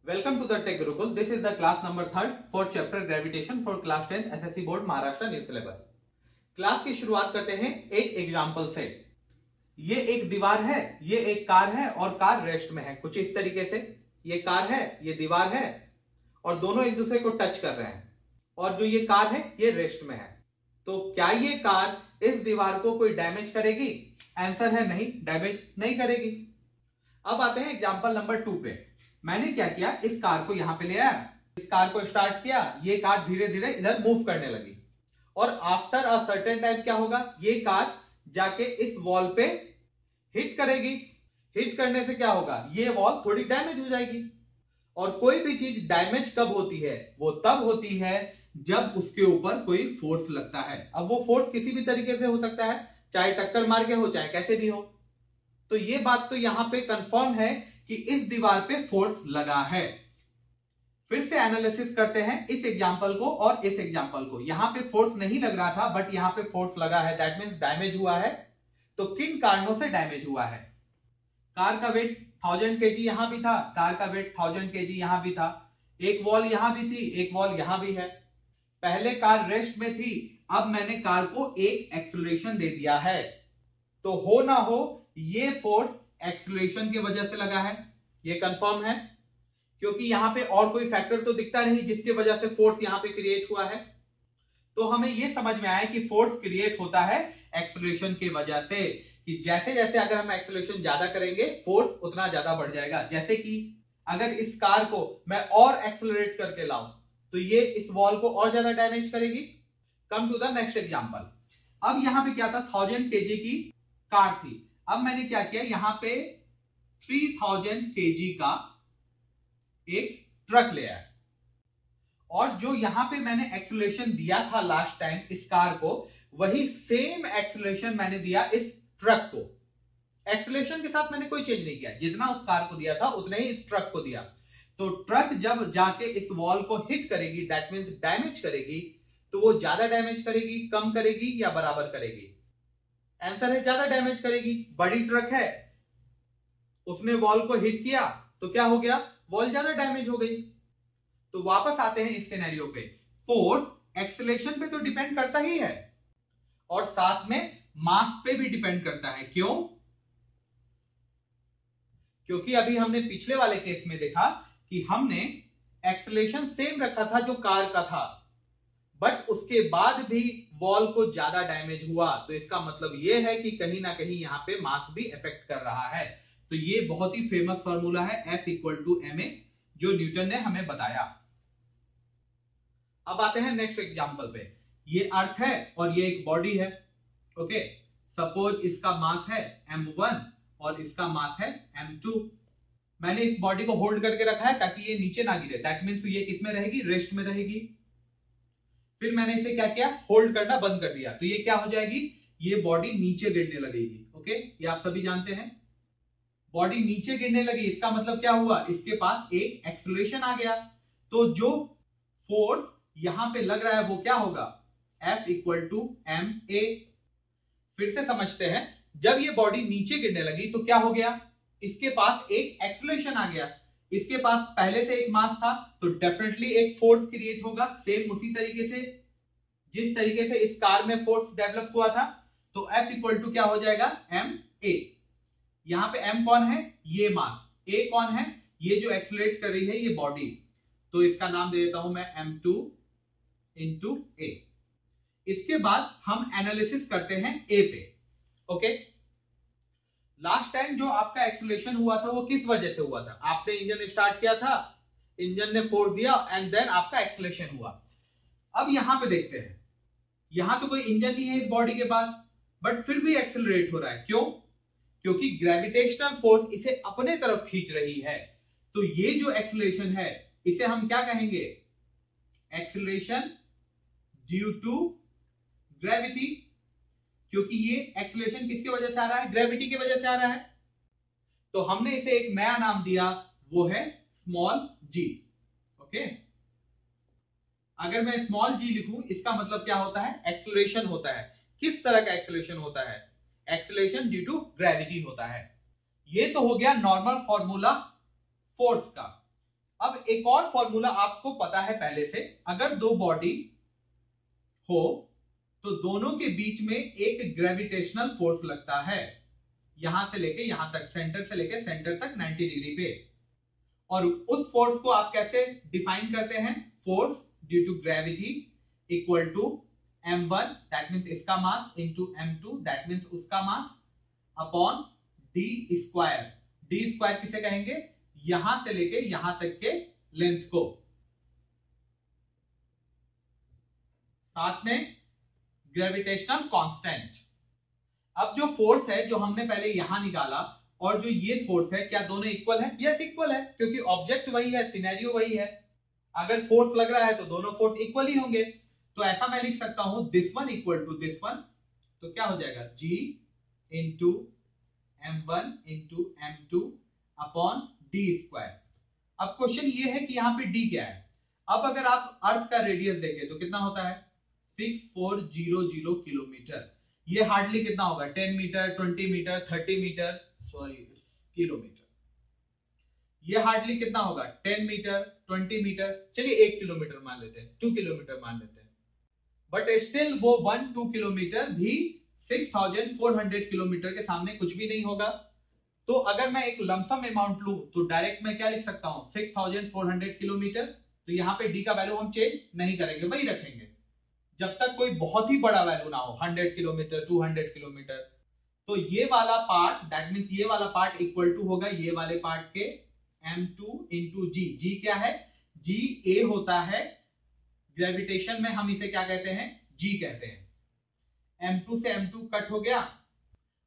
Welcome to the Tech Gurukul. This is the class number 3rd for chapter gravitation for class 10th SSC board Maharashtra new syllabus. Class की शुरुआत करते हैं एक example से। ये एक दीवार है, ये एक कार है और कार रेस्ट में है। कुछ इस तरीके से ये कार है, ये दीवार है और दोनों एक दूसरे को टच कर रहे हैं और जो ये कार है ये रेस्ट में है। तो क्या ये कार इस दीवार को कोई डैमेज करेगी? आंसर है नहीं, डैमेज नहीं करेगी। अब आते हैं एग्जांपल नंबर 2 पे। मैंने क्या किया, इस कार को यहां पे ले आया, इस कार को स्टार्ट किया, ये कार धीरे धीरे इधर मूव करने लगी और आफ्टर अ सर्टेन टाइम क्या होगा, ये कार जाके इस वॉल पे हिट करेगी। हिट करने से क्या होगा, ये वॉल थोड़ी डैमेज हो जाएगी। और कोई भी चीज डैमेज कब होती है, वो तब होती है जब उसके ऊपर कोई फोर्स लगता है। अब वो फोर्स किसी भी तरीके से हो सकता है, चाहे टक्कर मार के हो, चाहे कैसे भी हो। तो ये बात तो यहां पे कंफर्म है कि इस दीवार पे फोर्स लगा है। फिर से एनालिसिस करते हैं इस एग्जांपल को और इस एग्जांपल को। यहां पे फोर्स नहीं लग रहा था बट यहां पे फोर्स लगा है, दैट मींस डैमेज हुआ है। तो किन कारणों से डैमेज हुआ है? कार का वेट 1000 केजी यहां भी था, कार का वेट 1000 केजी यहां भी था, एक वॉल यहां भी थी, एक वॉल यहां भी है। पहले कार रेस्ट में थी, अब मैंने कार को एक एक्सेलरेशन दे दिया है। तो हो ना हो ये फोर्स एक्सेलरेशन की वजह से लगा है, ये कंफर्म है, क्योंकि यहां पे और कोई फैक्टर तो दिखता नहीं जिसकी वजह से फोर्स यहां पे क्रिएट हुआ है। तो हमें ये समझ में आया कि फोर्स क्रिएट होता है एक्सेलरेशन की वजह से, कि जैसे जैसे अगर हम एक्सेलरेशन ज्यादा करेंगे फोर्स उतना ज्यादा बढ़ जाएगा। जैसे कि अगर इस कार को मैं और एक्सेलरेट करके लाऊं तो ये इस वॉल को और ज्यादा डैमेज करेगी। Come to the next example. अब यहां पे क्या था, 1000 केजी की कार थी। अब मैंने क्या किया, यहां पे 3000 केजी का एक ट्रक ले आया और जो यहां पे मैंने एक्सेलरेशन दिया था लास्ट टाइम इस कार को, वही सेम एक्सेलरेशन मैंने दिया इस ट्रक को। एक्सेलरेशन के साथ मैंने कोई चेंज नहीं किया, जितना उस कार को दिया था उतना ही इस ट्रक को दिया। तो ट्रक जब जाके इस वॉल को हिट करेगी, दैट मींस डैमेज करेगी, तो वो ज्यादा डैमेज करेगी, कम करेगी या बराबर करेगी? आंसर है ज्यादा डैमेज करेगी। बड़ी ट्रक है, उसने वॉल को हिट किया तो क्या हो गया, वॉल ज्यादा डैमेज हो गई। तो वापस आते हैं इस सिनेरियो पे। फोर्स एक्सेलरेशन पे तो डिपेंड करता ही है और साथ में मास पे भी डिपेंड करता है। क्यों? क्योंकि अभी हमने पिछले वाले केस में देखा कि हमने एक्सेलरेशन सेम रखा था जो कार का था, बट उसके बाद भी वॉल को ज्यादा डैमेज हुआ। तो इसका मतलब यह है कि कहीं ना कहीं यहां पे मास भी इफेक्ट कर रहा है। तो ये बहुत ही फेमस फॉर्मूला है F = ma, जो न्यूटन ने हमें बताया। अब आते हैं नेक्स्ट एग्जांपल पे। ये अर्थ है और ये एक बॉडी है। ओके, सपोज इसका मास है m1 और इसका मास है m2। मैंने इस बॉडी को होल्ड करके रखा है ताकि ये नीचे ना गिरे, दैट मींस ये किसमें रहेगी, रेस्ट में रहेगी। फिर मैंने इसे क्या किया, होल्ड करना बंद कर दिया, तो ये क्या हो जाएगी, ये बॉडी नीचे गिरने लगेगी। ओके, ये आप सभी जानते हैं। बॉडी नीचे गिरने लगी, इसका मतलब क्या हुआ, इसके पास एक एक्सेलरेशन आ गया। तो जो फोर्स यहां पे लग रहा है वो क्या होगा, F = ma। फिर से समझते हैं, जब ये बॉडी नीचे गिरने लगी तो क्या हो गया, इसके पास एक एक्सेलरेशन आ गया। इसके पास पहले से एक मास था तो डेफिनेटली एक फोर्स क्रिएट होगा, सेम उसी तरीके से जिस तरीके से इस कार में फोर्स डेवलप हुआ था। तो F = क्या हो जाएगा, ma। यहां पे m कौन है, ये मास, a कौन है, ये जो एक्सेलरेट कर रही है ये बॉडी। तो इसका नाम दे देता हूं मैं m2 × a। इसके बाद हम एनालिसिस करते हैं a पे। ओके, लास्ट टाइम जो आपका एक्सेलरेशन हुआ था वो किस वजह से हुआ था, आपने इंजन स्टार्ट किया था, इंजन ने फोर्स दिया एंड देन आपका एक्सेलरेशन हुआ। अब यहां पे देखते हैं, यहां तो कोई इंजन नहीं है इस बॉडी के पास, बट फिर भी एक्सेलरेट हो रहा है। क्यों? क्योंकि ग्रेविटेशनल फोर्स इसे अपने तरफ खींच रही है। तो ये जो एक्सेलरेशन है इसे हम क्या कहेंगे, एक्सेलरेशन ड्यू टू ग्रेविटी। क्योंकि ये एक्सेलरेशन किसकी वजह से आ रहा है, ग्रेविटी की वजह से आ रहा है। तो हमने इसे एक नया नाम दिया, वो है स्मॉल g। ओके, अगर मैं स्मॉल g लिखूं इसका मतलब क्या होता है, एक्सेलरेशन होता है। किस तरह का एक्सेलरेशन होता है, एक्सेलरेशन ड्यू टू ग्रेविटी होता है। ये तो हो गया नॉर्मल फॉर्मूला फोर्स का। अब एक और फॉर्मूला आपको पता है पहले से, अगर दो बॉडी हो तो दोनों के बीच में एक ग्रेविटेशनल फोर्स लगता है, यहां से लेके यहां तक, सेंटर से लेके सेंटर तक 90 डिग्री पे। और उस फोर्स को आप कैसे डिफाइन करते हैं? Force due to gravity equal to m1 that means इसका mass into m2 that means उसका mass upon d square. d square किसे कहेंगे? यहां से लेके यहां तक के लेंथ को, साथ में ग्रेविटेशनल कांस्टेंट। अब जो फोर्स है जो हमने पहले यहां निकाला और जो ये फोर्स है, क्या दोनों इक्वल है? यस इक्वल है, क्योंकि ऑब्जेक्ट वही है, सिनेरियो वही है। अगर फोर्स लग रहा है तो दोनों फोर्स इक्वल ही होंगे। तो ऐसा मैं लिख सकता हूं this one equal to this one, तो क्या हो जाएगा? G into m1 into m2 upon d square. अब क्वेश्चन ये है कि यहां पे d क्या है? अब अगर आप अर्थ का रेडियस देखें तो कितना होता है? 6400 किलोमीटर। ये हार्डली कितना होगा? 10 metre, 20 metre, 30 metre, sorry kilometre. ये हार्डली कितना होगा? 10 मीटर, 20 मीटर, चलिए 1 किलोमीटर मान लेते हैं, 2 किलोमीटर मान लेते हैं। बट स्टिल वो 1-2 किलोमीटर भी 6400 किलोमीटर के सामने कुछ भी नहीं होगा। तो अगर मैं एक लमसम अमाउंट लूं तो डायरेक्ट मैं क्या लिख सकता हूं? 6400 किलोमीटर। तो यहां पे डी का वैल्यू हम चेंज नहीं करेंगे, वही रखेंगे जब तक कोई बहुत ही बड़ा वैल्यू ना हो, 100 किलोमीटर, 200 किलोमीटर। तो ये वाला पार्ट दैट मींस ये वाला पार्ट इक्वल टू होगा ये वाले पार्ट के m2 इंटू जी। जी क्या है? जी ए होता है, ग्रेविटेशन में हम इसे क्या कहते हैं? जी कहते हैं। m2 से m2 कट हो गया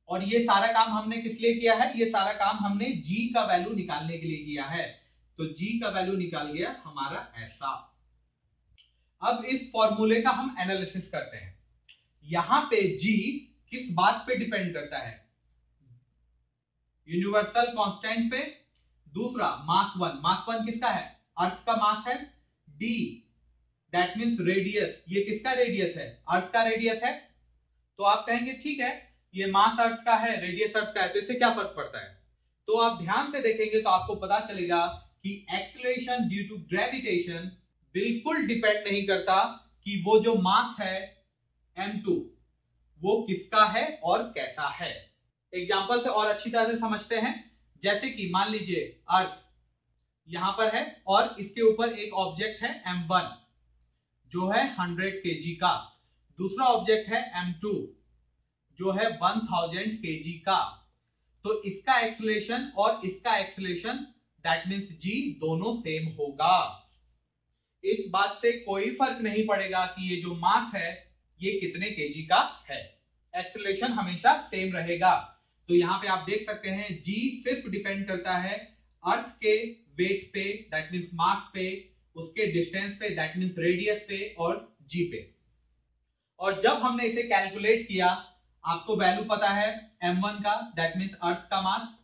और ये सारा काम हमने किस लिए किया है? ये सारा काम हमने g का वैल्यू निकालने के लिए किया है। तो g का वैल्यू निकाल गया हमारा ऐसा। अब इस फॉर्मूले का हम एनालिसिस करते हैं। यहां पे g किस बात पे डिपेंड करता है? यूनिवर्सल कांस्टेंट पे। दूसरा मास वन। मास वन किसका है? अर्थ का मास है। d दैट मींस रेडियस, ये किसका रेडियस है? अर्थ का रेडियस है। तो आप कहेंगे ठीक है, ये मास अर्थ का है, रेडियस अर्थ का है, तो इससे क्या फर्क पड़ता है? तो आप ध्यान से देखेंगे तो आपको पता चलेगा कि एक्सीलरेशन ड्यू टू ग्रेविटेशन बिल्कुल डिपेंड नहीं करता कि वो जो मास है m2 वो किसका है और कैसा है। एग्जाम्पल से और अच्छी तरह से समझते हैं। जैसे कि मान लीजिए अर्थ यहां पर है और इसके ऊपर एक ऑब्जेक्ट है m1 जो है 100 kg का, दूसरा ऑब्जेक्ट है m2 जो है 1000 kg का। तो इसका एक्सीलरेशन और इसका एक्सीलरेशन दैट मींस g दोनों सेम होगा। इस बात से कोई फर्क नहीं पड़ेगा कि ये जो मास है ये कितने केजी का है, एक्सीलरेशन हमेशा सेम रहेगा। तो यहां पे आप देख सकते हैं g सिर्फ डिपेंड करता है अर्थ के वेट पे दैट मींस मास पे, उसके डिस्टेंस पे दैट मींस रेडियस पे और g पे। और जब हमने इसे कैलकुलेट किया आपको वैल्यू पता है m1 का दैट मींस अर्थ का mass,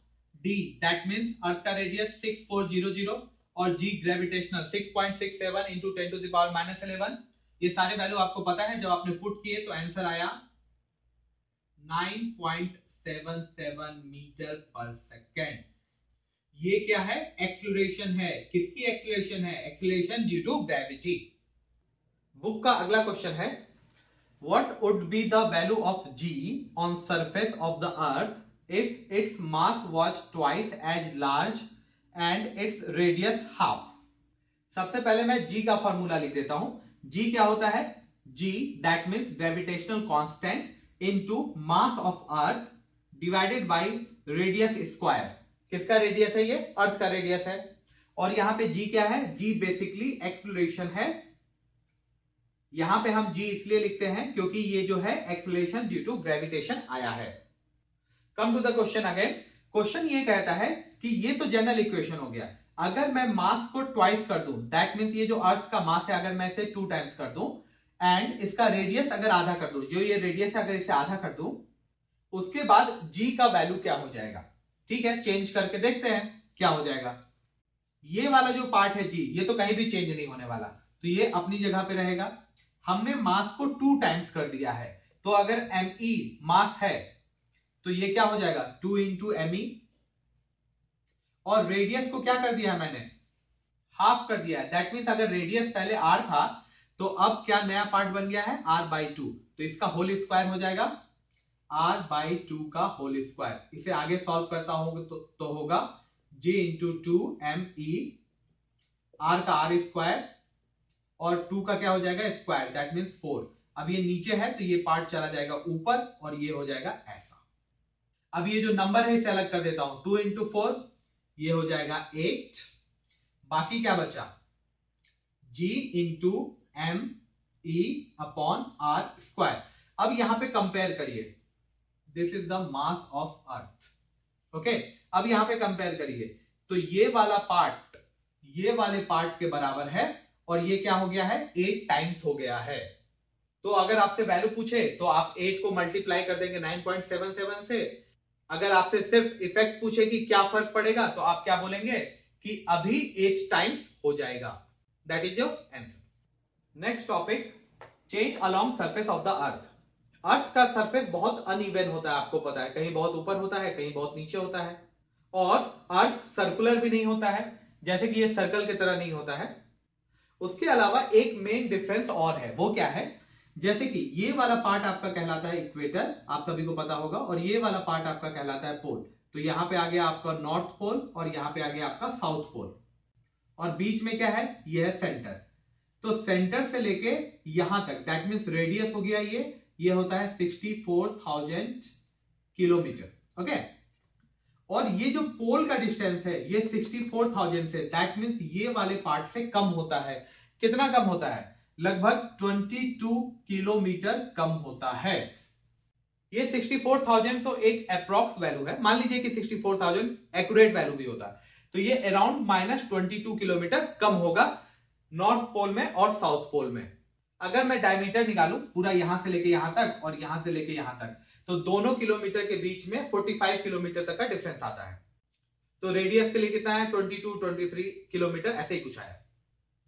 d that means earth का रेडियस 6400 और g gravitational 6.67 into 10 to the power -11। ये सारे वैल्यू आपको पता है, जब आपने पुट किए तो आंसर आया 9.77 मीटर पर सेकेंड। ये क्या है? एक्सीलरेशन है। किसकी एक्सीलरेशन है? Acceleration due to gravity. Book का अगला क्वेश्चन है What would be the value of g on surface of the earth if its mass was twice as large and its radius half? सबसे पहले मैं g का formula लिख देता हूं। g क्या होता है? g that means gravitational constant into mass of earth divided by radius square। किसका रेडियस है? ये अर्थ का रेडियस है। और यहां पे g क्या है? g बेसिकली एक्सीलरेशन है। यहां पे हम g इसलिए लिखते हैं क्योंकि ये जो है एक्सीलरेशन ड्यू टू ग्रेविटेशन आया है। Come to the question again. Question ये कहता है कि ये तो जनरल इक्वेशन हो गया, अगर मैं मास को ट्वाइस कर दूं दैट मींस ये जो अर्थ का मास है अगर मैं इसे 2 टाइम्स कर दूं एंड इसका रेडियस अगर आधा कर दूं, जो ये रेडियस है अगर इसे आधा कर दूं, उसके बाद g का वैल्यू क्या हो जाएगा? ठीक है, चेंज करके देखते हैं क्या हो जाएगा। ये वाला जो पार्ट है g ये तो कहीं भी चेंज नहीं होने वाला, तो ये अपनी जगह पे रहेगा। हमने मास को 2 टाइम्स कर दिया है, तो अगर me मास है तो ये क्या हो जाएगा? 2 इंटू me। और रेडियस को क्या कर दिया है मैंने? हाफ कर दिया है। दैट मीन्स अगर रेडियस पहले r था तो अब क्या नया पार्ट बन गया है r/2, तो इसका होल स्क्वायर हो जाएगा r/2 का होल स्क्वायर। इसे आगे सॉल्व करता हूं तो होगा j इंटू 2me, r का r स्क्वायर और 2 का क्या हो जाएगा स्क्वायर, दैट मीन्स 4। अब ये नीचे है तो ये पार्ट चला जाएगा ऊपर और ये हो जाएगा ऐसा। अब ये जो नंबर है इसे अलग कर देता हूं, 2 इंटू 4 ये हो जाएगा 8, बाकी क्या बचा g into M E upon R square. अब यहां पे कंपेयर करिए, this is the mass of earth, okay. अब यहां पे कंपेयर करिए तो ये वाला पार्ट ये वाले पार्ट के बराबर है और ये क्या हो गया है 8 टाइम्स हो गया है। तो अगर आपसे वैल्यू पूछे तो आप 8 को मल्टीप्लाई कर देंगे 9.77 से। अगर आपसे सिर्फ इफेक्ट पूछे कि क्या फर्क पड़ेगा तो आप क्या बोलेंगे कि अभी 8 टाइम्स हो जाएगा। That is your answer. Next topic, change along surface of the earth. Earth का सरफेस बहुत अनइवन होता है, आपको पता है, कहीं बहुत ऊपर होता है कहीं बहुत नीचे होता है, और अर्थ सर्कुलर भी नहीं होता है, जैसे कि ये सर्कल की तरह नहीं होता है। उसके अलावा एक मेन डिफरेंस और है, वो क्या है, जैसे कि ये वाला पार्ट आपका कहलाता है इक्वेटर, आप सभी को पता होगा, और ये वाला पार्ट आपका कहलाता है पोल। तो यहां पे आ गया आपका नॉर्थ पोल और यहां पे आ गया आपका साउथ पोल, और बीच में क्या है, ये है सेंटर। तो सेंटर से लेके यहां तक, दैट मीन्स रेडियस हो गया ये होता है 64,000 किलोमीटर, ओके। और ये जो पोल का डिस्टेंस है ये 64,000 से, दैट मीन्स ये वाले पार्ट से कम होता है। कितना कम होता है, लगभग 22 किलोमीटर कम होता है। ये 64,000 तो एक अप्रॉक्स वैल्यू है, मान लीजिए कि 64,000 एक्यूरेट वैल्यू भी होता है, तो ये अराउंड -22 किलोमीटर कम होगा नॉर्थ पोल में और साउथ पोल में। अगर मैं डायमीटर निकालूं पूरा यहां से लेके यहां तक और यहां से लेके यहां तक, तो दोनों किलोमीटर के बीच में 45 किलोमीटर तक का डिफरेंस आता है। तो रेडियस के लिए कितना है 22 23 किलोमीटर, ऐसे ही कुछ आया।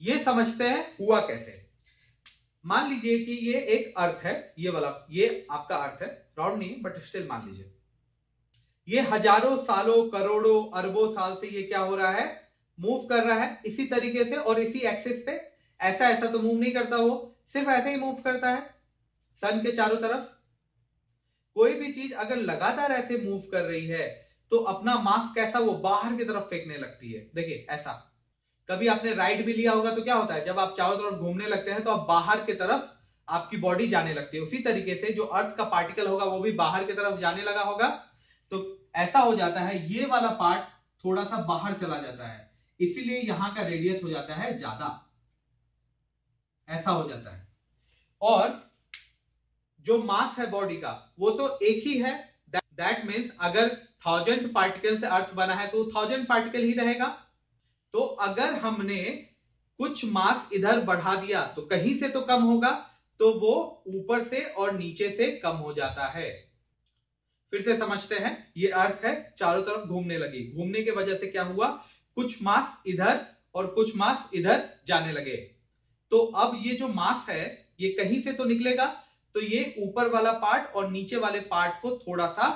ये समझते हैं हुआ कैसे। मान लीजिए कि ये एक अर्थ है, ये वाला ये आपका अर्थ है, राउंड नहीं बट स्टिल मान लीजिए ये हजारों सालों करोड़ों अरबों साल से ये क्या हो रहा है, मूव कर रहा है इसी तरीके से और इसी एक्सिस पे। ऐसा ऐसा तो मूव नहीं करता, वो सिर्फ ऐसे ही मूव करता है सन के चारों तरफ। कोई भी चीज अगर लगातार ऐसे मूव कर रही है तो अपना मास कैसा, वो बाहर की तरफ फेंकने लगती है। देखिए ऐसा, कभी आपने राइड भी लिया होगा तो क्या होता है, जब आप चारों तरफ घूमने लगते हैं तो आप बाहर की तरफ आपकी बॉडी जाने लगती है। उसी तरीके से जो अर्थ का पार्टिकल होगा वो भी बाहर की तरफ जाने लगा होगा, तो ऐसा हो जाता है ये वाला पार्ट थोड़ा सा बाहर चला जाता है, इसीलिए यहां का रेडियस हो जाता है ज्यादा, ऐसा हो जाता है। और जो मास है बॉडी का वो तो एक ही है, दैट मीन्स अगर 1000 पार्टिकल से अर्थ बना है तो 1000 पार्टिकल ही रहेगा। तो अगर हमने कुछ मास इधर बढ़ा दिया तो कहीं से तो कम होगा, तो वो ऊपर से और नीचे से कम हो जाता है। फिर से समझते हैं, ये अर्थ है चारों तरफ घूमने लगी, घूमने की वजह से क्या हुआ, कुछ मास इधर और कुछ मास इधर जाने लगे। तो अब ये जो मास है ये कहीं से तो निकलेगा, तो ये ऊपर वाला पार्ट और नीचे वाले पार्ट को थोड़ा सा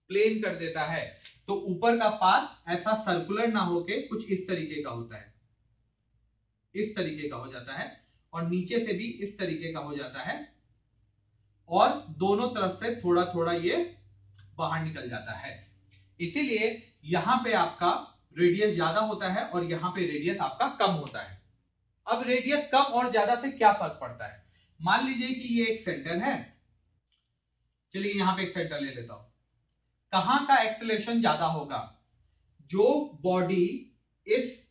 प्लेन कर देता है। तो ऊपर का पार्ट ऐसा सर्कुलर ना होके कुछ इस तरीके का होता है, इस तरीके का हो जाता है, और नीचे से भी इस तरीके का हो जाता है, और दोनों तरफ से थोड़ा थोड़ा ये बाहर निकल जाता है। इसीलिए यहां पे आपका रेडियस ज्यादा होता है और यहां पे रेडियस आपका कम होता है। अब रेडियस कम और ज्यादा से क्या फर्क पड़ता है, मान लीजिए कि ये एक सेंटर है, चलिए यहां पे एक सेंटर ले लेता हूं। कहां का एक्सेलरेशन ज्यादा होगा, जो बॉडी इस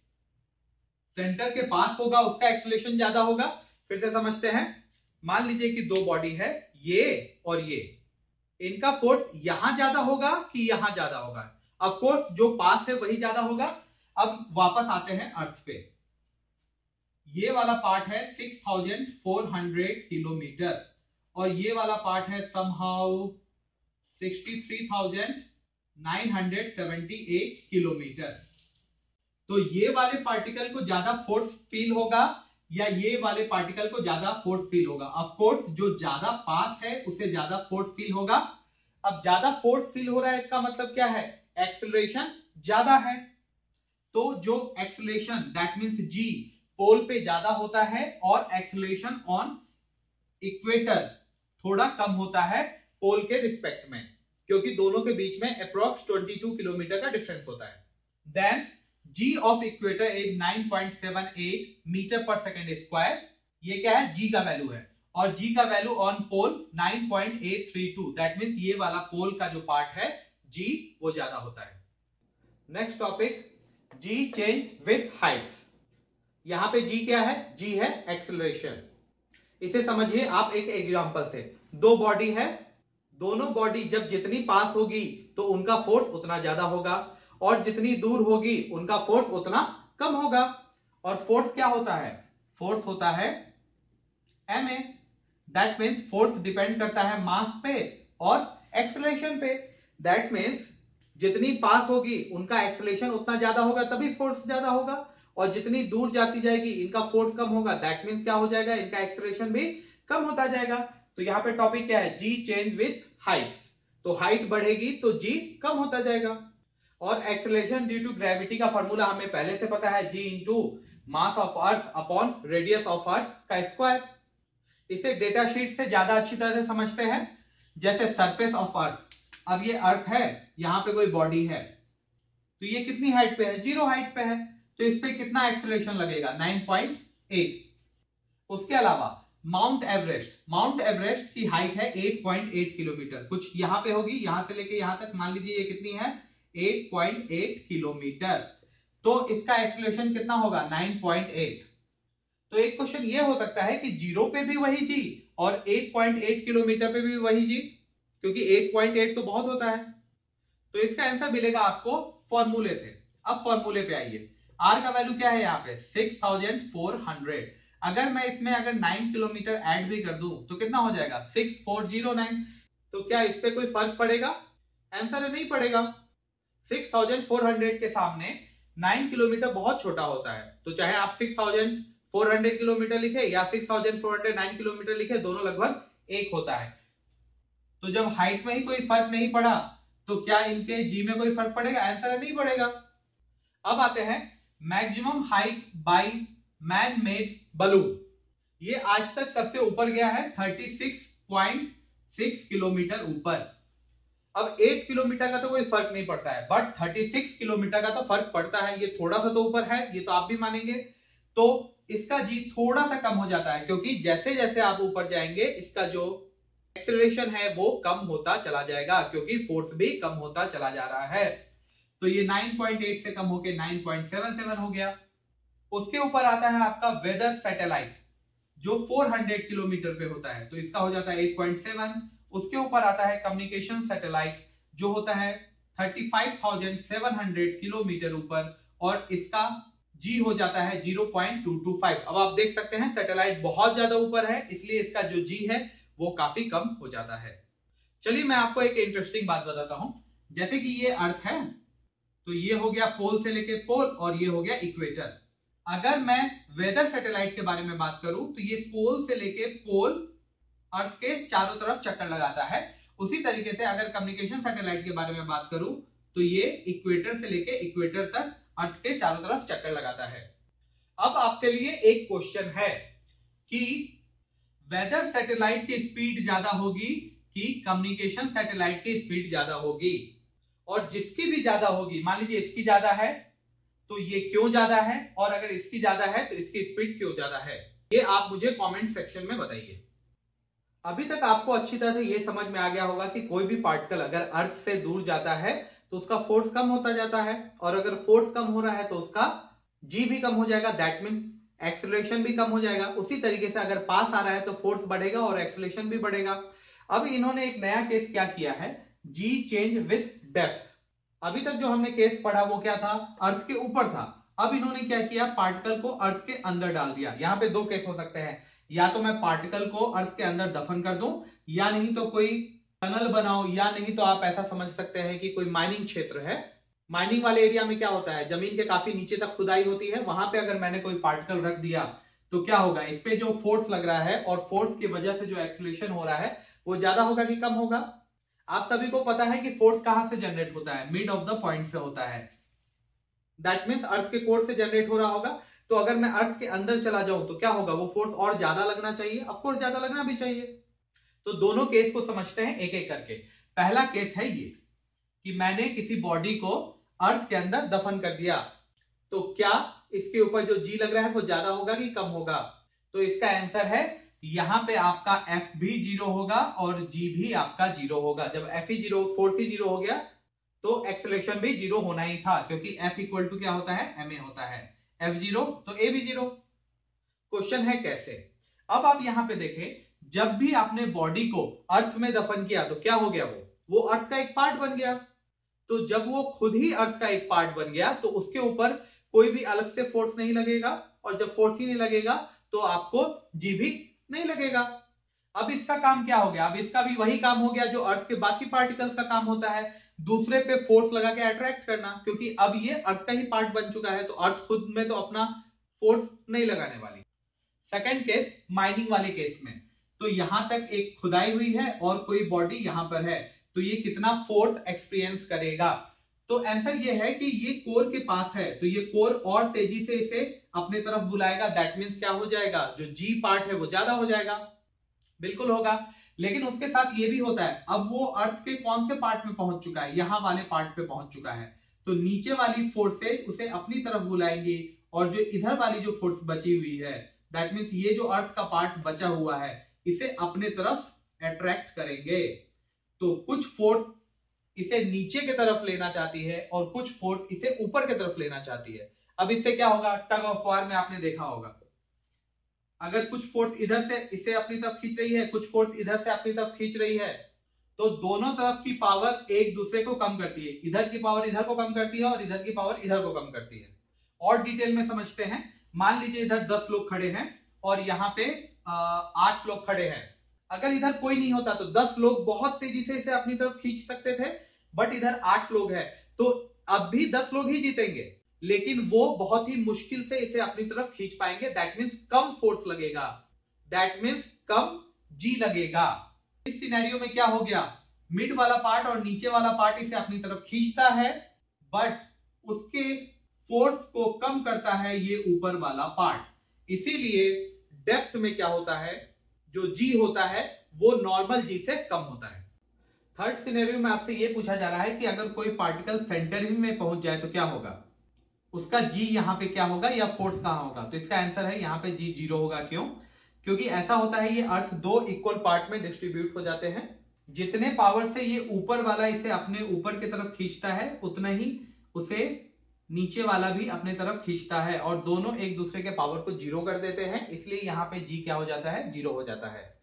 सेंटर के पास होगा उसका एक्सेलरेशन ज्यादा होगा। फिर से समझते हैं, मान लीजिए कि दो बॉडी है ये और ये, इनका फोर्स यहां ज्यादा होगा कि यहां ज्यादा होगा, ऑफ कोर्स जो पास है वही ज्यादा होगा। अब वापस आते हैं अर्थ पे, ये वाला पार्ट है 6400 किलोमीटर और ये वाला पार्ट है समहाउ 63,978 किलोमीटर। तो ये वाले पार्टिकल को ज्यादा फोर्स फील होगा या ये वाले पार्टिकल को ज्यादा फोर्स फील होगा, ऑफ कोर्स जो ज्यादा पास है उसे ज्यादा फोर्स फील होगा। अब ज्यादा फोर्स फील हो रहा है इसका मतलब क्या है, एक्सेलरेशन ज्यादा है। तो जो एक्सेलरेशन दैट मींस जी पोल पे ज्यादा होता है और एक्सेलरेशन ऑन इक्वेटर थोड़ा कम होता है पोल के रिस्पेक्ट में, क्योंकि दोनों के बीच में अप्रोक्स 22 किलोमीटर का डिफरेंस होता है। Then G of equator is 9.78 metre per second square. ये क्या है? जी का वैल्यू है, और जी का value on pole 9.832, that means ये वाला पोल का जो पार्ट है जी वो ज्यादा होता है। Next topic, G change with heights. यहां पे जी क्या है? जी है एक्सेलरेशन। इसे समझिए आप एक एग्जांपल से। दो बॉडी है, दोनों बॉडी जब जितनी पास होगी तो उनका फोर्स उतना ज्यादा होगा, और जितनी दूर होगी उनका फोर्स उतना कम होगा। और फोर्स क्या होता है? फोर्स होता है ma। That means force depend करता है मास पे और एक्सेलरेशन पे। दैट मीन्स जितनी पास होगी उनका एक्सेलरेशन उतना ज्यादा होगा, तभी फोर्स ज्यादा होगा, और जितनी दूर जाती जाएगी इनका फोर्स कम होगा। दैट मीन्स क्या हो जाएगा? इनका एक्सेलरेशन भी कम होता जाएगा। तो यहाँ पे टॉपिक क्या है? G change with heights. तो हाइट बढ़ेगी तो जी कम होता जाएगा। और एक्सेलरेशन ड्यू टू ग्रेविटी का फॉर्मूला हमें पहले से पता है, g into mass of earth upon radius of earth का स्क्वायर। इसे डेटा शीट से ज्यादा अच्छी तरह से समझते हैं। जैसे सरफेस ऑफ अर्थ, अब ये अर्थ है, यहां पे कोई बॉडी है, तो ये कितनी हाइट पे है? 0 हाइट पे है, तो इस पे कितना एक्सेलरेशन लगेगा? 9.8। उसके अलावा माउंट एवरेस्ट, माउंट एवरेस्ट की हाइट है 8.8 किलोमीटर, कुछ यहां पे होगी, यहां से लेके यहां तक मान लीजिए ये कितनी है? 8.8 किलोमीटर। तो इसका एक्सेलरेशन कितना होगा? 9.8। तो एक क्वेश्चन ये हो सकता है कि 0 पे भी वही जी और 8.8 किलोमीटर पे भी वही जी, क्योंकि 8.8 तो बहुत होता है। तो इसका आंसर मिलेगा आपको फॉर्मूले से। अब फॉर्मूले पे आइए। आर का वैल्यू क्या है यहाँ पे? 6400। अगर मैं इसमें अगर 9 किलोमीटर ऐड भी कर दूं तो कितना हो जाएगा? 6409। तो क्या इस पे कोई फर्क पड़ेगा? आंसर नहीं पड़ेगा। 6400 के सामने 9 किलोमीटर बहुत छोटा होता है, तो चाहे आप 6400 किलोमीटर लिखे या 6409 किलोमीटर लिखे, दोनों लगभग एक होता है। तो जब हाइट में ही कोई फर्क नहीं पड़ा तो क्या इनके जी में कोई फर्क पड़ेगा? आंसर नहीं पड़ेगा। अब आते हैं maximum height by man made balloon. ये आज तक सबसे ऊपर गया है 36.6 किलोमीटर ऊपर। अब 8 किलोमीटर का तो कोई फर्क नहीं पड़ता है, बट 36 किलोमीटर का तो फर्क पड़ता है। ये थोड़ा सा तो ऊपर है, ये तो आप भी मानेंगे। तो इसका जी थोड़ा सा कम हो जाता है, क्योंकि जैसे जैसे आप ऊपर जाएंगे इसका जो एक्सेलरेशन है वो कम होता चला जाएगा, क्योंकि फोर्स भी कम होता चला जा रहा है। तो ये 9.8 से कम होके 9.77 हो गया। उसके ऊपर आता है आपका वेदर सैटेलाइट, जो 400 किलोमीटर पे होता है, तो इसका हो जाता है 8.7। उसके ऊपर आता है कम्युनिकेशन सैटेलाइट, जो होता है 35,700 किलोमीटर ऊपर, और इसका जी हो जाता है 0.225। अब आप देख सकते हैं सैटेलाइट बहुत ज्यादा ऊपर है, इसलिए इसका जो जी है वो काफी कम हो जाता है। चलिए मैं आपको एक इंटरेस्टिंग बात बताता हूं। जैसे कि ये अर्थ है, तो ये हो गया पोल से लेके पोल, और ये हो गया इक्वेटर। अगर मैं वेदर सैटेलाइट के बारे में बात करूं तो ये पोल से लेके पोल अर्थ के चारों तरफ चक्कर लगाता है। उसी तरीके से अगर कम्युनिकेशन सैटेलाइट के बारे में बात करूं तो ये इक्वेटर से लेके इक्वेटर तक अर्थ के चारों तरफ चक्कर लगाता है। अब आपके लिए एक क्वेश्चन है कि वेदर सैटेलाइट की स्पीड ज्यादा होगी कि कम्युनिकेशन सैटेलाइट की स्पीड ज्यादा होगी? और जिसकी भी ज्यादा होगी, मान लीजिए इसकी ज्यादा है, तो ये क्यों ज्यादा है, और अगर इसकी ज्यादा है तो इसकी स्पीड क्यों ज्यादा है? ये आप मुझे कमेंट सेक्शन में बताइए। अभी तक आपको अच्छी तरह से ये समझ में आ गया होगा कि कोई भी पार्टिकल अगर अर्थ से दूर जाता है तो उसका फोर्स कम होता जाता है, और अगर फोर्स कम हो रहा है तो उसका जी भी कम हो जाएगा, दैट मीन एक्सेलरेशन भी कम हो जाएगा। उसी तरीके से अगर पास आ रहा है तो फोर्स बढ़ेगा और एक्सेलरेशन भी बढ़ेगा। अब इन्होंने एक नया केस क्या किया है, जी चेंज विथ डेप्थ। अभी तक जो हमने केस पढ़ा वो क्या था? अर्थ के ऊपर था। अब इन्होंने क्या किया, पार्टिकल को अर्थ के अंदर डाल दिया। यहां पे दो केस हो सकते हैं, या तो मैं पार्टिकल को अर्थ के अंदर दफन कर दूं, या नहीं तो कोई टनल बनाओ, या नहीं तो आप ऐसा समझ सकते हैं कि कोई माइनिंग क्षेत्र है। माइनिंग वाले एरिया में क्या होता है, जमीन के काफी नीचे तक खुदाई होती है, वहां पे अगर मैंने कोई पार्टिकल रख दिया तो क्या होगा, इस पे जो फोर्स लग रहा है और फोर्स की वजह से जो एक्सेलरेशन हो रहा है वो ज्यादा होगा कि कम होगा? आप सभी को पता है कि फोर्स कहां से जनरेट होता है, मिड ऑफ द पॉइंट से होता है। दैट मीन्स अर्थ के कोर से जनरेट हो रहा होगा। तो अगर मैं अर्थ के अंदर चला जाऊं तो क्या होगा, वो फोर्स और ज्यादा लगना चाहिए, ऑफ कोर्स ज्यादा लगना भी चाहिए। तो दोनों केस को समझते हैं एक एक करके। पहला केस है ये कि मैंने किसी बॉडी को अर्थ के अंदर दफन कर दिया, तो क्या इसके ऊपर जो जी लग रहा है वो ज्यादा होगा कि कम होगा? तो इसका आंसर है यहां पे आपका F भी 0 होगा और G भी आपका 0 होगा। जब F ही 0, फोर्स ही 0 हो गया तो एक्सेलरेशन भी 0 होना ही था, क्योंकि F इक्वल टू क्या होता है, ma होता है। F 0 तो A भी 0। क्वेश्चन है कैसे? अब आप यहां पे देखें, जब भी आपने बॉडी को अर्थ में दफन किया तो क्या हो गया, वो अर्थ का एक पार्ट बन गया। तो जब वो खुद ही अर्थ का एक पार्ट बन गया तो उसके ऊपर कोई भी अलग से फोर्स नहीं लगेगा, और जब फोर्स ही नहीं लगेगा तो आपको जी भी नहीं लगेगा। अब इसका काम क्या हो गया, अब इसका भी वही काम हो गया जो अर्थ के बाकी पार्टिकल्स का काम होता है, दूसरे पे फोर्स लगा के अट्रैक्ट करना, क्योंकि अब ये अर्थ का ही पार्ट बन चुका है, तो अर्थ खुद में तो अपना फोर्स नहीं लगाने वाली। सेकेंड केस, माइनिंग वाले केस में, तो यहां तक एक खुदाई हुई है और कोई बॉडी यहां पर है, तो ये कितना फोर्स एक्सपीरियंस करेगा? तो आंसर ये है कि ये कोर के पास है, तो ये कोर और तेजी से इसे अपने तरफ बुलाएगा। दैट मीन्स क्या हो जाएगा, जो जी पार्ट है वो ज्यादा हो जाएगा, बिल्कुल होगा। लेकिन उसके साथ ये भी होता है, अब वो अर्थ के कौन से पार्ट में पहुंच चुका है, यहां वाले पार्ट पे पहुंच चुका है, तो नीचे वाली फोर्सेज उसे अपनी तरफ बुलाएंगी, और जो इधर वाली जो फोर्स बची हुई है, दैट मीन्स ये जो अर्थ का पार्ट बचा हुआ है, इसे अपने तरफ अट्रैक्ट करेंगे। तो कुछ फोर्स इसे नीचे की तरफ लेना चाहती है और कुछ फोर्स इसे ऊपर की तरफ लेना चाहती है। अब इससे क्या होगा, टग ऑफ वार में आपने देखा होगा, अगर कुछ फोर्स इधर से इसे अपनी तरफ खींच रही है, कुछ फोर्स इधर से अपनी तरफ खींच रही है, तो दोनों तरफ की पावर एक दूसरे को कम करती है। इधर की पावर इधर को कम करती है और इधर की पावर इधर को कम करती है। और डिटेल में समझते हैं। मान लीजिए इधर 10 लोग खड़े हैं और यहाँ पे 8 लोग खड़े हैं। अगर इधर कोई नहीं होता तो 10 लोग बहुत तेजी से इसे अपनी तरफ खींच सकते थे, बट इधर 8 लोग हैं, तो अब भी 10 लोग ही जीतेंगे, लेकिन वो बहुत ही मुश्किल से इसे अपनी तरफ खींच पाएंगे। दैट मीन्स कम फोर्स लगेगा, दैट मीन्स कम जी लगेगा। इस सिनेरियो में क्या हो गया, मिड वाला पार्ट और नीचे वाला पार्ट इसे अपनी तरफ खींचता है, बट उसके फोर्स को कम करता है ये ऊपर वाला पार्ट। इसीलिए डेप्थ में क्या होता है, जो जी होता है वो नॉर्मल जी से कम होता है। थर्ड सिनेरियो में आपसे ये पूछा जा रहा है कि अगर कोई पार्टिकल सेंटर ही में पहुंच जाए तो क्या होगा, उसका जी यहां पे क्या होगा या फोर्स कहां होगा? तो इसका आंसर है यहां पे जी 0 होगा। क्यों? क्योंकि ऐसा होता है ये अर्थ 2 इक्वल पार्ट में डिस्ट्रीब्यूट हो जाते हैं। जितने पावर से ये ऊपर वाला इसे अपने ऊपर की तरफ खींचता है, उतना ही उसे नीचे वाला भी अपने तरफ खींचता है, और दोनों एक दूसरे के पावर को 0 कर देते हैं, इसलिए यहां पे जी क्या हो जाता है, 0 हो जाता है।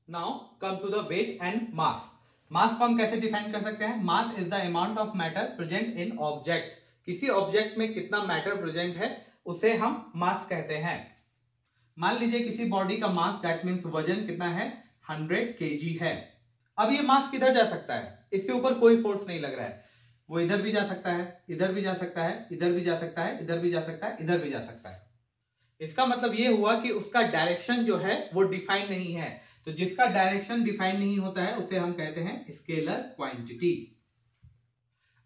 Now come to the weight and mass. Mass को हम कैसे डिफाइन कर सकते हैं? Mass is the amount of matter present in object. किसी ऑब्जेक्ट में कितना मैटर प्रेजेंट है उसे हम मास कहते हैं। मान लीजिए किसी बॉडी का मास, दैट मीन्स वजन कितना है, 100 केजी है। अब ये मास किधर जा सकता है, इसके ऊपर कोई फोर्स नहीं लग रहा है, वो इधर भी जा सकता है, इधर भी जा सकता है, इधर भी जा सकता है, इधर भी जा सकता है, इधर भी जा सकता है। इसका मतलब ये हुआ कि उसका डायरेक्शन जो है वो डिफाइन नहीं है। तो जिसका डायरेक्शन डिफाइन नहीं होता है उसे हम कहते हैं स्केलर क्वांटिटी।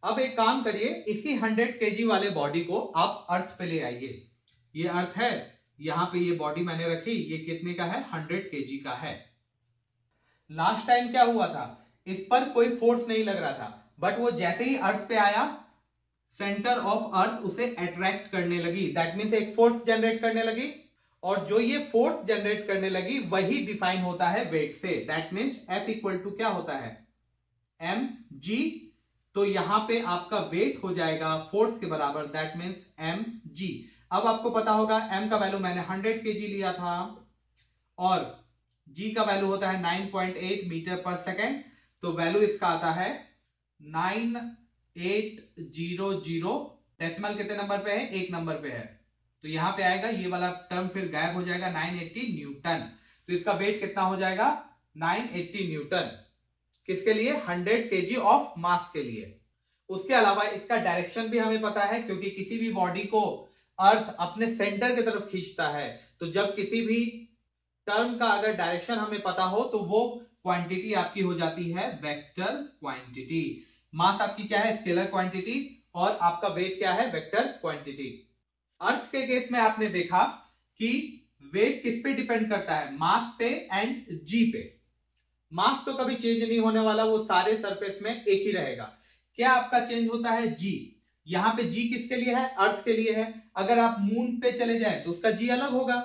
अब एक काम करिए, इसी 100 केजी वाले बॉडी को आप अर्थ पे ले आइए। ये अर्थ है, यहां पे ये बॉडी मैंने रखी, ये कितने का है, 100 केजी का है। लास्ट टाइम क्या हुआ था, इस पर कोई फोर्स नहीं लग रहा था, बट वो जैसे ही अर्थ पे आया, सेंटर ऑफ अर्थ उसे अट्रैक्ट करने लगी, दैट मीन्स एक फोर्स जनरेट करने लगी, और जो ये फोर्स जनरेट करने लगी वही डिफाइन होता है वेट से। That means F equal to क्या होता है, mg। तो यहां पे आपका वेट हो जाएगा फोर्स के बराबर, दैट मीन्स mg। अब आपको पता होगा m का वैल्यू मैंने 100 kg लिया था, और g का वैल्यू होता है 9.8 मीटर पर सेकेंड, तो वैल्यू इसका आता है 9800। डेसिमल कितने नंबर पे है, 1 नंबर पे है, तो यहां पे आएगा ये वाला टर्म फिर गायब हो जाएगा, 980 न्यूटन। तो इसका वेट कितना हो जाएगा, 980 न्यूटन। किसके लिए, 100 केजी ऑफ मास के लिए। उसके अलावा इसका डायरेक्शन भी हमें पता है, क्योंकि किसी भी बॉडी को अर्थ अपने सेंटर की तरफ खींचता है, तो जब किसी भी टर्म का अगर डायरेक्शन हमें पता हो तो वो क्वांटिटी आपकी हो जाती है वेक्टर क्वांटिटी। मास आपकी क्या है, स्केलर क्वांटिटी, और आपका वेट क्या है, वेक्टर क्वांटिटी। अर्थ के केस में आपने देखा कि वेट किस पे डिपेंड करता है, मास पे एंड जी पे। मास तो कभी चेंज नहीं होने वाला, वो सारे सरफेस में एक ही रहेगा। क्या आपका चेंज होता है, जी। यहां पे जी किसके लिए है, अर्थ के लिए है। अगर आप मून पे चले जाए तो उसका जी अलग होगा।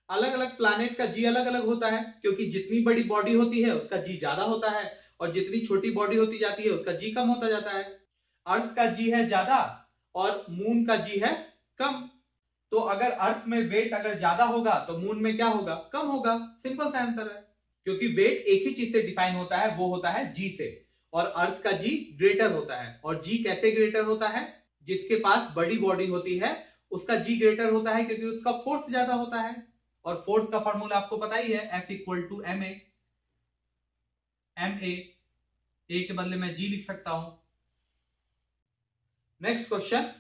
अलग अलग प्लैनेट का जी अलग अलग होता है, क्योंकि जितनी बड़ी बॉडी होती है उसका जी ज्यादा होता है, और जितनी छोटी बॉडी होती जाती है उसका जी कम होता जाता है। अर्थ का जी है ज्यादा और मून का जी है कम। तो अगर अर्थ में वेट अगर ज्यादा होगा तो मून में क्या होगा, कम होगा। सिंपल सा आंसर है, क्योंकि वेट एक ही चीज से डिफाइन होता है, वो होता है जी से, और अर्थ का जी ग्रेटर होता है। और जी कैसे ग्रेटर होता है, जिसके पास बड़ी बॉडी होती है उसका जी ग्रेटर होता है, क्योंकि उसका फोर्स ज्यादा होता है। और फोर्स का फॉर्मूला आपको पता ही है, F equal to m a. A के बदले में जी लिख सकता हूं। Next question,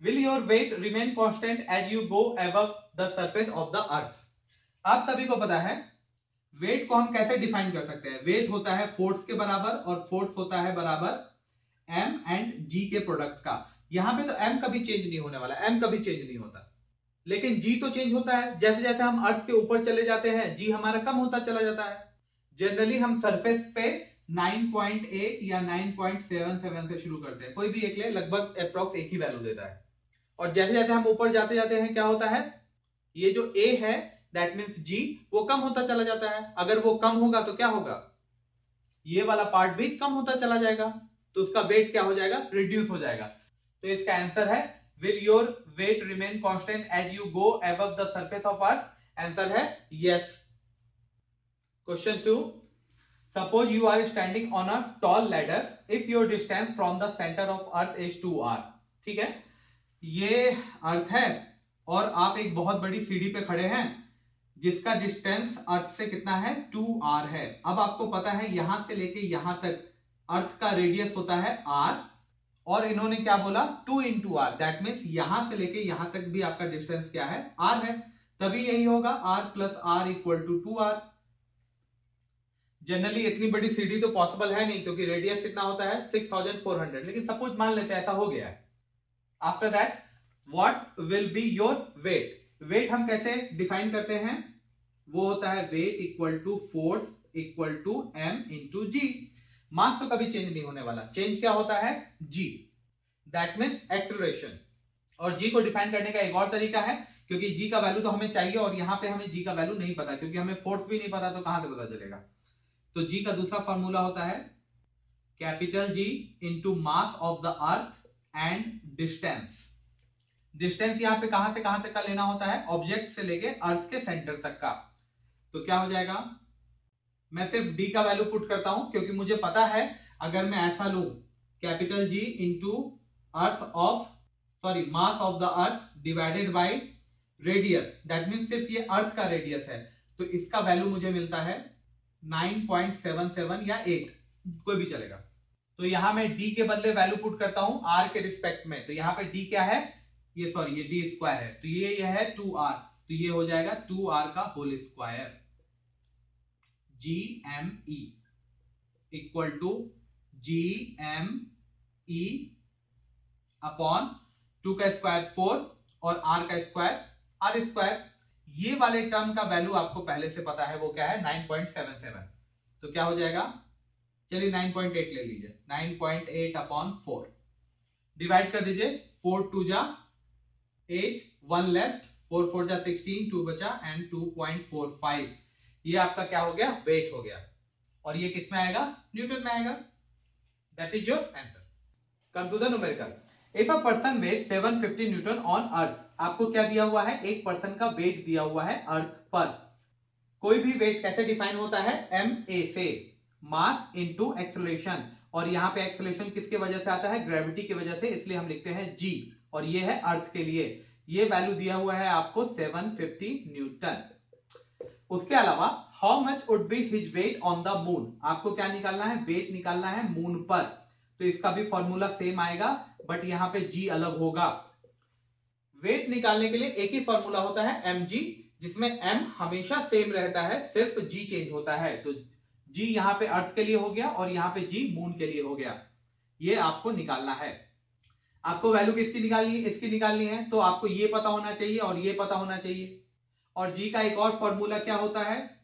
will your weight remain constant as you go above the surface of the earth. आप सभी को पता है वेट को हम कैसे डिफाइन कर सकते हैं। वेट होता है फोर्स के बराबर, और फोर्स होता है बराबर एम एंड जी के प्रोडक्ट का। यहां पे तो एम कभी चेंज नहीं होने वाला, एम कभी चेंज नहीं होता, लेकिन जी तो चेंज होता है। जैसे जैसे हम अर्थ के ऊपर चले जाते हैं जी हमारा कम होता चला जाता है। जनरली हम सरफेस पे 9.8 या 9.77 से शुरू करते हैं, कोई भी एक ले, लगभग अप्रॉक्स एक ही वैल्यू देता है। और जैसे जैसे हम ऊपर जाते जाते हैं क्या होता है, ये जो ए है दैट मीन्स जी, वो कम होता चला जाता है। अगर वो कम होगा तो क्या होगा, ये वाला पार्ट भी कम होता चला जाएगा, तो उसका वेट क्या हो जाएगा, रिड्यूस हो जाएगा। तो इसका आंसर है will your weight remain constant as you go above the surface of earth. Answer है yes. Question 2, suppose you are standing on a tall ladder if your distance from the centre of earth is 2r। ठीक है, ये अर्थ है और आप एक बहुत बड़ी सीढ़ी पे खड़े हैं जिसका डिस्टेंस अर्थ से कितना है, 2r है। अब आपको पता है यहां से लेके यहां तक अर्थ का रेडियस होता है r, और इन्होंने क्या बोला 2 इंटू आर, दैट मीन्स यहां से लेके यहां तक भी आपका डिस्टेंस क्या है, r है। तभी यही होगा r plus r equal to 2r। Generally इतनी बड़ी सीढ़ी तो पॉसिबल है नहीं, क्योंकि रेडियस कितना होता है 6400, लेकिन सपोज मान लेते हैं ऐसा हो गया है। After that what will be your weight. Weight हम कैसे डिफाइन करते हैं, वो होता है weight equal to force equal to M into g. Mass तो कभी चेंज नहीं होने वाला, चेंज क्या होता है, जी, दैट मीन्स एक्सेलरेशन। और जी को डिफाइन करने का एक और तरीका है, क्योंकि जी का वैल्यू तो हमें चाहिए और यहां पे हमें जी का वैल्यू नहीं पता, क्योंकि हमें फोर्स भी नहीं पता, तो कहां से पता चलेगा। तो जी का दूसरा फॉर्मूला होता है capital G into mass of the earth and distance. Distance यहां पे कहां से कहां तक का लेना होता है, ऑब्जेक्ट से लेके अर्थ के सेंटर तक का। तो क्या हो जाएगा, मैं सिर्फ डी का वैल्यू पुट करता हूं, क्योंकि मुझे पता है अगर मैं ऐसा लू capital G into earth of sorry mass of the earth divided by radius, that means सिर्फ ये अर्थ का रेडियस है, तो इसका वैल्यू मुझे मिलता है 9.77 या 8, कोई भी चलेगा। तो यहां मैं डी के बदले वैल्यू पुट करता हूं आर के रिस्पेक्ट में। तो यहां पे डी क्या है, ये सॉरी ये डी स्क्वायर है, तो ये है 2r, तो ये हो जाएगा 2r का whole square. G M E equal to G M E upon 2 का स्क्वायर 4 और r का स्क्वायर r स्क्वायर। ये वाले टर्म का वैल्यू आपको पहले से पता है, वो क्या है 9.77। तो क्या हो जाएगा, चलिए 9.8 ले लीजिए, 9.8 अपॉन 4 डिवाइड कर दीजिए, 4 2 जा 8, 1 लेफ्ट, 4 4 जा 16, 2 बचा एंड 2.45। ये आपका क्या हो गया, वेट हो गया। और ये किस में आएगा, न्यूटन में आएगा। That is your answer. Come to the numerical. If a person weight 750 newton on earth, आपको क्या दिया हुआ है, एक पर्सन का वेट दिया हुआ है अर्थ पर। कोई भी वेट कैसे डिफाइन होता है, एम ए से, मास इनटू एक्सेलरेशन, और यहां पे एक्सेलरेशन किसके वजह से आता है, ग्रेविटी की वजह से, इसलिए हम लिखते हैं जी, और ये है अर्थ के लिए। ये वैल्यू दिया हुआ है आपको 750 न्यूटन। उसके अलावा how much would be his weight on the moon, आपको क्या निकालना है, वेट निकालना है मून पर। तो इसका भी फॉर्मूला सेम आएगा, बट यहां पे जी अलग होगा। वेट निकालने के लिए एक ही फॉर्मूला होता है एम जी, जिसमें एम हमेशा सेम रहता है, सिर्फ जी चेंज होता है। तो जी यहां पे अर्थ के लिए हो गया और यहां पे जी मून के लिए हो गया। ये आपको निकालना है। आपको वैल्यू किसकी निकालनी है, इसकी निकालनी है, तो आपको ये पता होना चाहिए और ये पता होना चाहिए। और जी का एक और फॉर्मूला क्या होता है,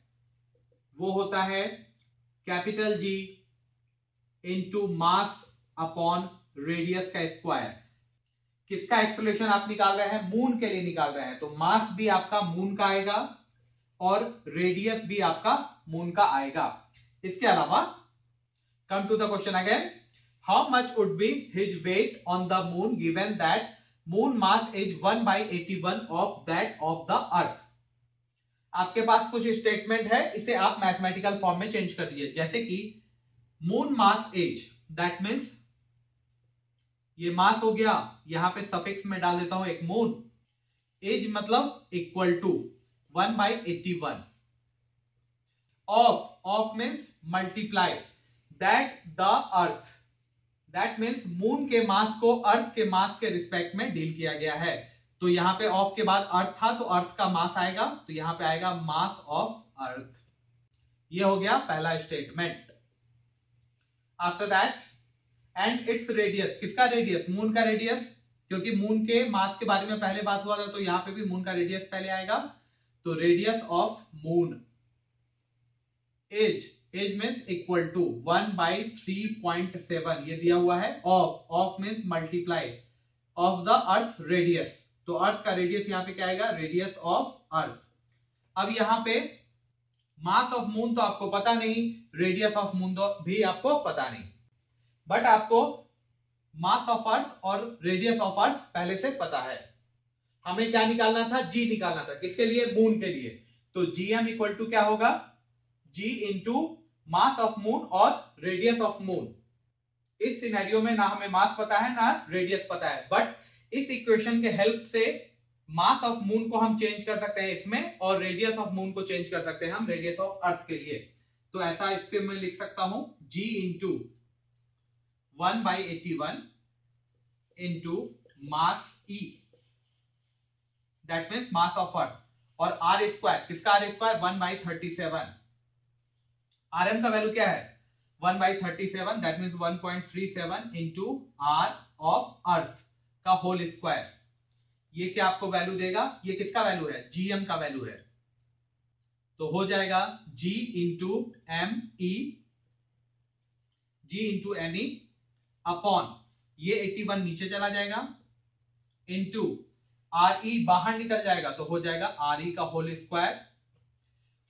वो होता है capital G into mass upon radius का स्क्वायर। किसका एक्सेलरेशन आप निकाल रहे हैं, मून के लिए निकाल रहे हैं, तो मास भी आपका मून का आएगा और रेडियस भी आपका मून का आएगा। इसके अलावा come to the question again, how much would be his weight on the moon given that moon mass is 1/81 of that of the earth। आपके पास कुछ स्टेटमेंट है, इसे आप मैथमेटिकल फॉर्म में चेंज कर दीजिए। जैसे कि moon mass as, that means ये मास हो गया, यहां पे सफिक्स में डाल देता हूं एक मून, एज मतलब equal to 1/81 of means multiply that the earth, that means moon के मास को अर्थ के मास के रिस्पेक्ट में डील किया गया है। तो यहां पे ऑफ के बाद अर्थ था, तो अर्थ का मास आएगा, तो यहां पे आएगा मास ऑफ अर्थ। ये हो गया पहला statement. After that and its radius, किसका रेडियस, मून का रेडियस, क्योंकि मून के मास के बारे में पहले बात हुआ था, तो यहां पे भी मून का रेडियस पहले आएगा। तो radius of moon as, as means equal to 1/3.7, ये दिया हुआ है। Of means multiply of the earth radius, तो अर्थ का रेडियस यहां पे क्या आएगा, रेडियस ऑफ अर्थ। अब यहां पे मास ऑफ मून तो आपको पता नहीं, रेडियस ऑफ मून तो भी आपको पता नहीं, बट आपको मास ऑफ अर्थ और रेडियस ऑफ अर्थ पहले से पता है। हमें क्या निकालना था, जी निकालना था, किसके लिए, मून के लिए। तो जीएम इक्वल टू क्या होगा, जी इंटू मास ऑफ मून और रेडियस ऑफ मून। इस सिनेरियो में ना हमें मास पता है ना रेडियस पता है, बट इस इक्वेशन के हेल्प से मास ऑफ मून को हम चेंज कर सकते हैं इसमें, और रेडियस ऑफ मून को चेंज कर सकते हैं हम रेडियस ऑफ अर्थ के लिए। तो ऐसा इसके मैं लिख सकता हूं, g into 1/81 into mass e, that means mass of earth, और आर स्क्वायर, किसका आर स्क्वायर, 1/37। आरएम का वैल्यू क्या है, 1/37, that means 1.37 into r of earth का होल स्क्वायर। ये क्या आपको वैल्यू देगा, ये किसका वैल्यू है, जीएम का वैल्यू है। तो हो जाएगा जी इंटू एम ई, जी इंटू एम ई अपॉन ये 81 नीचे चला जाएगा, इंटू आर ई बाहर निकल जाएगा, तो हो जाएगा आर ई का होल स्क्वायर।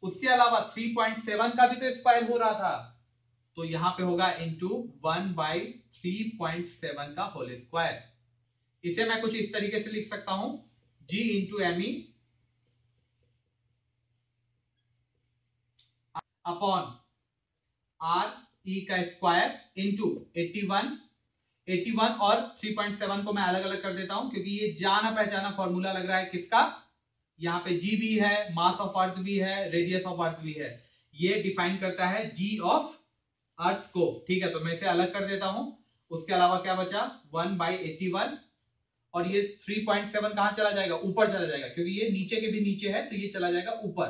उसके अलावा 3.7 का भी तो स्क्वायर हो रहा था, तो यहां पे होगा इंटू 1/3.7 का होल स्क्वायर। इसे मैं कुछ इस तरीके से लिख सकता हूं, g into M E upon r e का स्क्वायर इंटू 81 और 3.7 को मैं अलग अलग कर देता हूं, क्योंकि ये जाना पहचाना फॉर्मूला लग रहा है किसका, यहाँ पे जी भी है, मास ऑफ अर्थ भी है, रेडियस ऑफ अर्थ भी है, ये डिफाइन करता है जी ऑफ अर्थ को। ठीक है, तो मैं इसे अलग कर देता हूं। उसके अलावा क्या बचा, 1/81, और ये 3.7 कहां चला जाएगा, ऊपर चला जाएगा, क्योंकि ये नीचे के भी नीचे है, तो ये चला जाएगा ऊपर,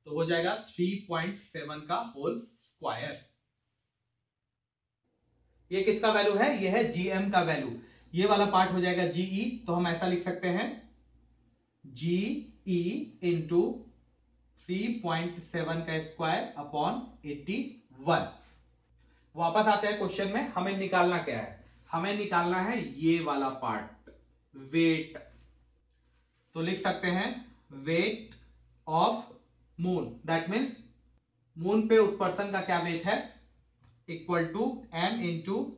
तो हो जाएगा 3.7 का होल स्क्वायर। ये किसका वैल्यू है, ये है जीएम का वैल्यू। ये वाला पार्ट हो जाएगा जीई, तो हम ऐसा लिख सकते हैं, जीई इंटू 3.7 का स्क्वायर अपॉन 81। वापस आते हैं क्वेश्चन में, हमें निकालना क्या है, हमें निकालना है ये वाला पार्ट, वेट। तो लिख सकते हैं weight of moon, that means moon पे उस पर्सन का क्या वेट है, equal to M into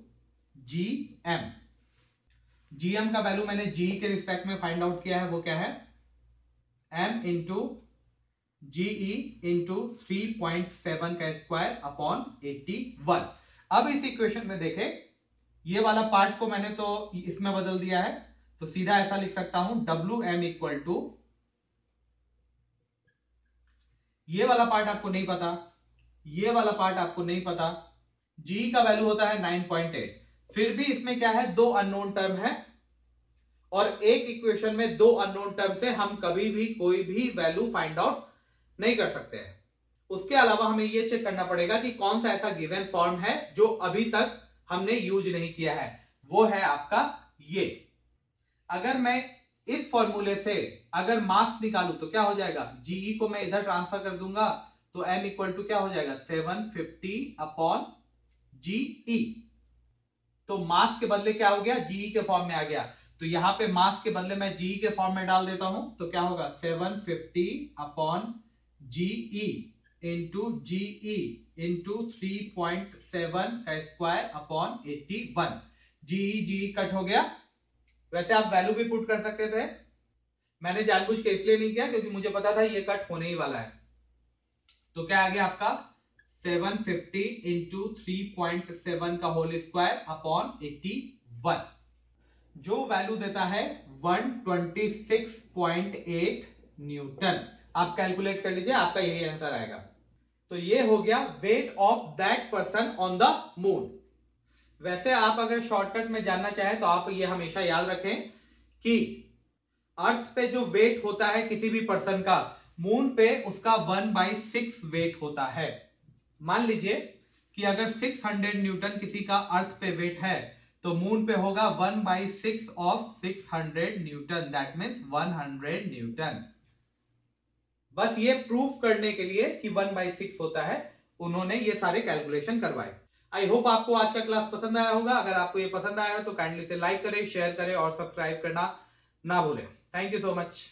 G M. GM का वैल्यू मैंने जी के रिस्पेक्ट में फाइंड आउट किया है, वो क्या है, एम इंटू जीई इंटू 3.7 का स्क्वायर अपॉन 81। अब इस इक्वेशन में देखें, ये वाला पार्ट को मैंने तो इसमें बदल दिया है, तो सीधा ऐसा लिख सकता हूं, डब्ल्यू एम इक्वल टू, ये वाला पार्ट आपको नहीं पता, ये वाला पार्ट आपको नहीं पता, जी का वैल्यू होता है 9.8, फिर भी इसमें क्या है, दो अननोन टर्म है, और एक इक्वेशन में दो अननोन टर्म से हम कभी भी कोई भी वैल्यू फाइंड आउट नहीं कर सकते हैं। उसके अलावा हमें यह चेक करना पड़ेगा कि कौन सा ऐसा गिवन फॉर्म है जो अभी तक हमने यूज नहीं किया है, वो है आपका ये अगर मैं इस फॉर्मूले से अगर मास निकालू तो क्या हो जाएगा, जीई को मैं इधर ट्रांसफर कर दूंगा तो m इक्वल टू क्या हो जाएगा 750 अपॉन जीई। तो मास के बदले क्या हो गया, जीई के फॉर्म में आ गया। तो यहां पे मास के बदले मैं जीई के फॉर्म में डाल देता हूं तो क्या होगा 750 upon GE into GE into 3.7 का square upon 81। GE GE cut हो गया। वैसे आप वैल्यू भी पुट कर सकते थे, मैंने जानबूझ के इसलिए नहीं किया क्योंकि मुझे पता था ये कट होने ही वाला है। तो क्या आ गया आपका 750 इंटू 3.7 का होल स्क्वायर अपॉन 81, जो वैल्यू देता है 126.8 न्यूटन। आप कैलकुलेट कर लीजिए, आपका यही आंसर आएगा। तो ये हो गया weight of that person on the moon. वैसे आप अगर शॉर्टकट में जानना चाहें तो आप ये हमेशा याद रखें कि अर्थ पे जो वेट होता है किसी भी पर्सन का, मून पे उसका 1/6 वेट होता है। मान लीजिए कि अगर 600 न्यूटन किसी का अर्थ पे वेट है तो मून पे होगा 1/6 of 600 Newton, that means 100 Newton. बस ये प्रूफ करने के लिए कि 1/6 होता है उन्होंने ये सारे कैलकुलेशन करवाए। आई होप आपको आज का क्लास पसंद आया होगा। अगर आपको ये पसंद आया तो काइंडली से लाइक करें, शेयर करें और सब्सक्राइब करना ना भूलें। Thank you so much.